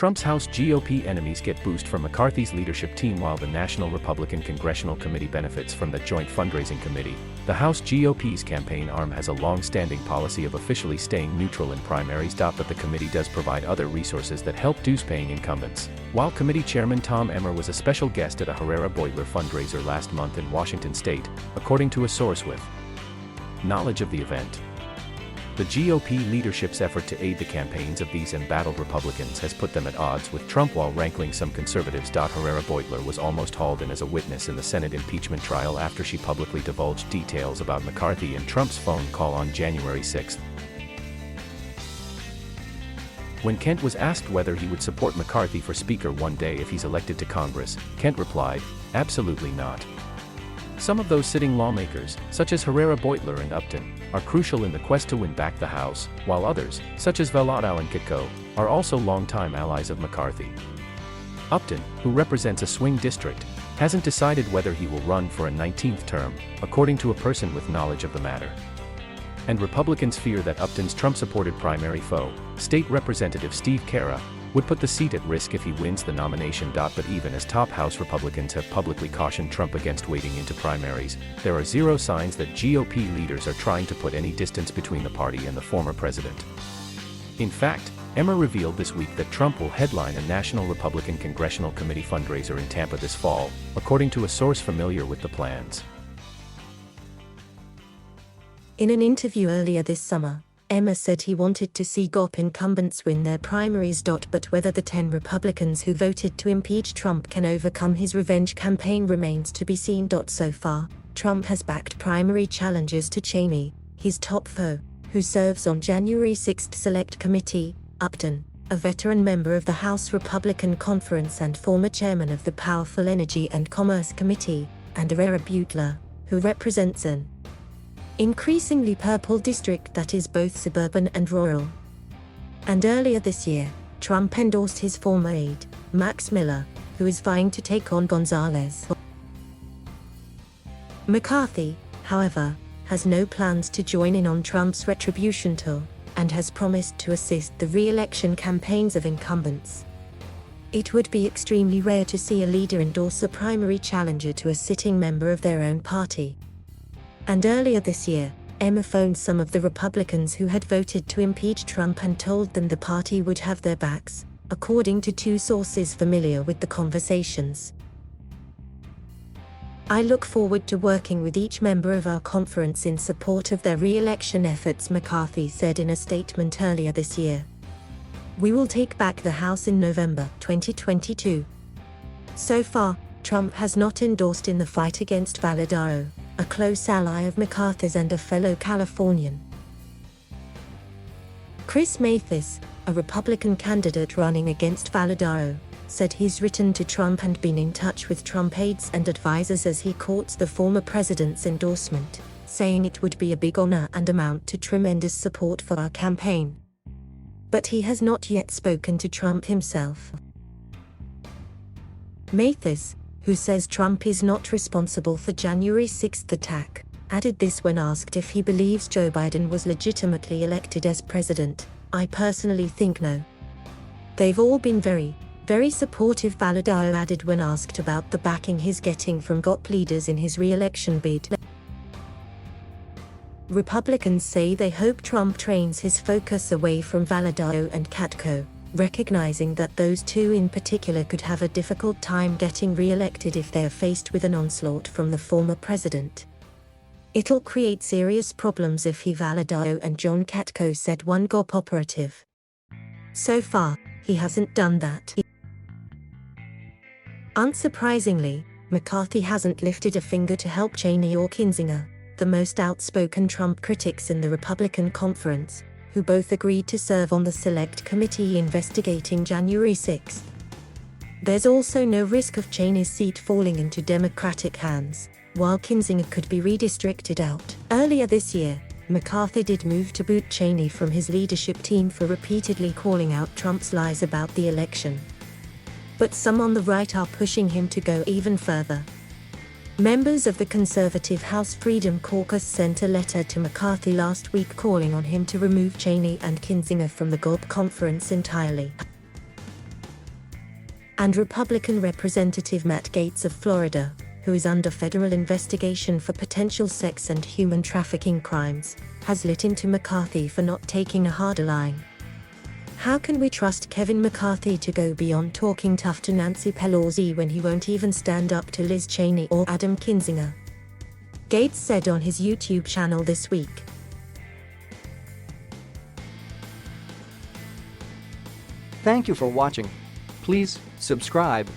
Trump's House GOP enemies get boost from McCarthy's leadership team while the National Republican Congressional Committee benefits from the joint fundraising committee. The House GOP's campaign arm has a long-standing policy of officially staying neutral in primaries.But the committee does provide other resources that help dues-paying incumbents. While committee chairman Tom Emmer was a special guest at a Herrera Beutler fundraiser last month in Washington state, according to a source with knowledge of the event. The GOP leadership's effort to aid the campaigns of these embattled Republicans has put them at odds with Trump while rankling some conservatives. Herrera Beutler was almost hauled in as a witness in the Senate impeachment trial after she publicly divulged details about McCarthy and Trump's phone call on January 6. When Kent was asked whether he would support McCarthy for Speaker one day if he's elected to Congress, Kent replied, "Absolutely not. Some of those sitting lawmakers, such as Herrera Beutler and Upton, are crucial in the quest to win back the House, while others, such as Veloto and Kitco, are also longtime allies of McCarthy." Upton, who represents a swing district, hasn't decided whether he will run for a 19th term, according to a person with knowledge of the matter. And Republicans fear that Upton's Trump-supported primary foe, State Representative Steve Carra, would put the seat at risk if he wins the nomination. But even as top House Republicans have publicly cautioned Trump against wading into primaries, there are zero signs that GOP leaders are trying to put any distance between the party and the former president. In fact, Emmer revealed this week that Trump will headline a National Republican Congressional Committee fundraiser in Tampa this fall, according to a source familiar with the plans. In an interview earlier this summer, Emmer said he wanted to see GOP incumbents win their primaries.But whether the 10 Republicans who voted to impeach Trump can overcome his revenge campaign remains to be seen. So far, Trump has backed primary challengers to Cheney, his top foe, who serves on January 6 Select Committee, Upton, a veteran member of the House Republican Conference and former chairman of the powerful Energy and Commerce Committee, and Herrera Beutler, who represents an increasingly purple district that is both suburban and rural. And earlier this year, Trump endorsed his former aide, Max Miller, who is vying to take on Gonzalez. McCarthy, however, has no plans to join in on Trump's retribution tour, and has promised to assist the re-election campaigns of incumbents. It would be extremely rare to see a leader endorse a primary challenger to a sitting member of their own party. And earlier this year, Emmer phoned some of the Republicans who had voted to impeach Trump and told them the party would have their backs, according to two sources familiar with the conversations. "I look forward to working with each member of our conference in support of their re-election efforts," McCarthy said in a statement earlier this year. "We will take back the House in November 2022. So far, Trump has not endorsed in the fight against Veloto, a close ally of McCarthy's and a fellow Californian. Chris Mathis, a Republican candidate running against Veloto, said he's written to Trump and been in touch with Trump aides and advisors as he courts the former president's endorsement, saying it would be a big honor and amount to tremendous support for our campaign. But he has not yet spoken to Trump himself. Mathis, who says Trump is not responsible for January 6 attack, added this when asked if he believes Joe Biden was legitimately elected as president. "I personally think no. They've all been very, very supportive," Veloto added when asked about the backing he's getting from GOP leaders in his re-election bid. Republicans say they hope Trump trains his focus away from Veloto and Kitco, recognizing that those two in particular could have a difficult time getting re-elected if they are faced with an onslaught from the former president. "It'll create serious problems if he Veloto and John Kitco," said one GOP operative. So far, he hasn't done that. Unsurprisingly, McCarthy hasn't lifted a finger to help Cheney or Kinzinger, the most outspoken Trump critics in the Republican conference, who both agreed to serve on the Select Committee investigating January 6. There's also no risk of Cheney's seat falling into Democratic hands, while Kinzinger could be redistricted out. Earlier this year, McCarthy did move to boot Cheney from his leadership team for repeatedly calling out Trump's lies about the election. But some on the right are pushing him to go even further. Members of the conservative House Freedom Caucus sent a letter to McCarthy last week calling on him to remove Cheney and Kinzinger from the GOP conference entirely. And Republican Representative Matt Gaetz of Florida, who is under federal investigation for potential sex and human trafficking crimes, has lit into McCarthy for not taking a harder line. How can we trust Kevin McCarthy to go beyond talking tough to Nancy Pelosi when he won't even stand up to Liz Cheney or Adam Kinzinger? Gaetz said on his YouTube channel this week. Thank you for watching. Please subscribe